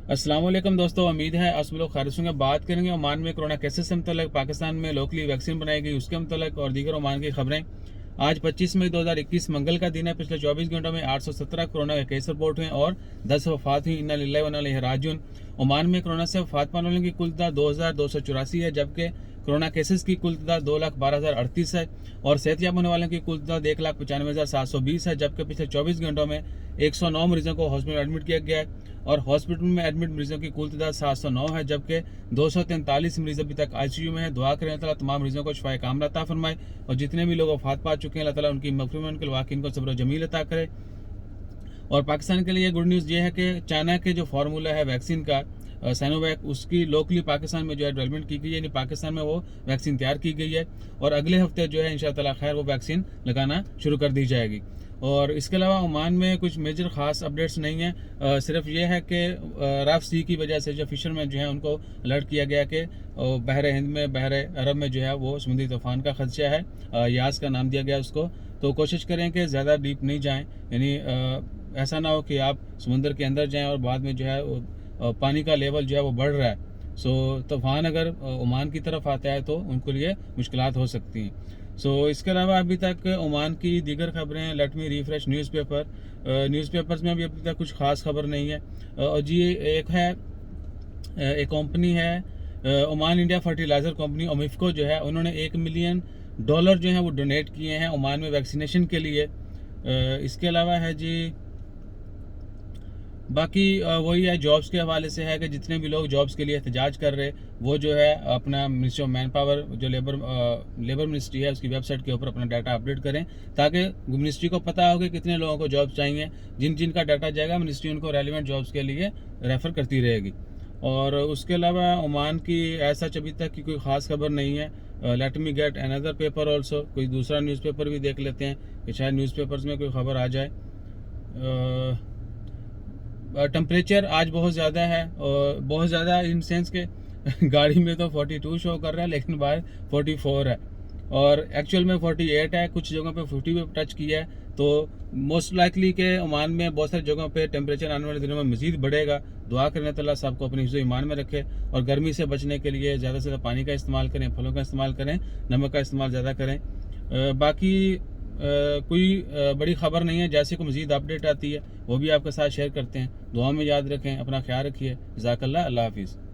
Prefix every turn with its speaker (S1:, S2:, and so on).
S1: अस्सलाम वालेकुम दोस्तों, उम्मीद है आप सब लोग खैरियत होंगे। बात करेंगे ओमान में कोरोना केसेस से मुतल्लिक, पाकिस्तान में लोकली वैक्सीन बनाई गई उसके मुतल्लिक और दीगर ओमान की खबरें। आज 25 मई 2021 मंगल का दिन है। पिछले 24 घंटों में 817 कोरोना के केस रिपोर्ट हुए और 10 वफात हुई। इन्ना लिल्लाहि व इन्ना इलैहि राजिऊन। ओमान में कोरोना से वफात पाने वालों की कुल तादाद 2284 है, जबकि कोरोना केसेस की कुल तादाद 2,12,038 है और सेहतयाब होने वालों की कुल तादाद 1,95,720 है, जबकि पिछले 24 घंटों में 109 मरीजों को हॉस्पिटल एडमिट किया गया है और हॉस्पिटल में एडमिट मरीजों की कुल तादाद 709 है, जबकि 243 मरीज अभी तक आईसीयू में है। दुआ करें अल्लाह ताला तमाम मरीजों को शिफाए कामला अता फरमाए और जितने भी लोग वफात पा चुके हैं अल्लाह ताला उनकी मग़फ़िरत में उनके वाक़ईन को सब्र जमील अता करे। और पाकिस्तान के लिए गुड न्यूज़ ये है कि चाइना के जो फार्मूला है वैक्सीन का सैनोवैक, उसकी लोकली पाकिस्तान में जो है डेवलपमेंट की गई है, यानी पाकिस्तान में वो वैक्सीन तैयार की गई है और अगले हफ्ते जो है इंशाअल्लाह ताला खैर वो वैक्सीन लगाना शुरू कर दी जाएगी। और इसके अलावा ओमान में कुछ मेजर ख़ास अपडेट्स नहीं है। सिर्फ ये है कि रफ सी की वजह से जो फिशरमैन जो है उनको अलर्ट किया गया कि बहर हिंद में, बहर अरब में जो है वो समुद्री तूफ़ान का खदशा है। यास का नाम दिया गया उसको। तो कोशिश करें कि ज़्यादा डीप नहीं जाएँ, यानी ऐसा ना हो कि आप समुंदर के अंदर जाएं और बाद में जो है पानी का लेवल जो है वो बढ़ रहा है। सो तूफ़ान अगर ओमान की तरफ आता है तो उनके लिए मुश्किलात हो सकती हैं। सो इसके अलावा अभी तक ओमान की दीगर खबरें, लेट मी रिफ्रेश न्यूज़पेपर्स में अभी तक कुछ ख़ास खबर नहीं है। और जी एक है, एक कंपनी है ओमान इंडिया फर्टिलाइज़र कंपनी ओमिफको जो है, उन्होंने $1 मिलियन जो है वो डोनेट किए हैं ओमान में वैक्सीनेशन के लिए। इसके अलावा है जी बाकी वही है, जॉब्स के हवाले से है कि जितने भी लोग जॉब्स के लिए एहतजाज कर रहे वो जो है अपना मिनिस्ट्री ऑफ मैन पावर जो लेबर मिनिस्ट्री है उसकी वेबसाइट के ऊपर अपना डाटा अपडेट करें, ताकि मिनिस्ट्री को पता हो कि कितने लोगों को जॉब चाहिए। जिन जिन का डाटा जाएगा मिनिस्ट्री उनको रेलिवेंट जॉब्स के लिए रेफ़र करती रहेगी। और उसके अलावा ओमान की ऐसा अभी तक की कोई ख़ास खबर नहीं है। Let me get another paper also, कोई दूसरा न्यूज़पेपर भी देख लेते हैं कि शायद न्यूज़पेपर्स में कोई खबर आ जाए। टेम्परेचर आज बहुत ज़्यादा है और बहुत ज़्यादा इन सेंस के गाड़ी में तो 42 शो कर रहा है लेकिन बाहर 44 है और एक्चुअल में 48 है। कुछ जगहों पे 50 पे टच किया है। तो मोस्ट लाइकली के ओमान में बहुत सारी जगहों पे टेम्परेचर आने वाले दिनों में मज़ीद बढ़ेगा। दुआ करने ताला सबको अपनी हिफ्ज़ ईमान में रखे और गर्मी से बचने के लिए ज़्यादा से ज़्यादा पानी का इस्तेमाल करें, फलों का इस्तेमाल करें, नमक का इस्तेमाल ज़्यादा करें। बाकी कोई बड़ी खबर नहीं है। जैसे कोई मज़ीद अपडेट आती है वो भी आपके साथ शेयर करते हैं। दुआ में याद रखें, अपना ख्याल रखिए। जज़ाकल्लाह, अल्लाह हाफिज़।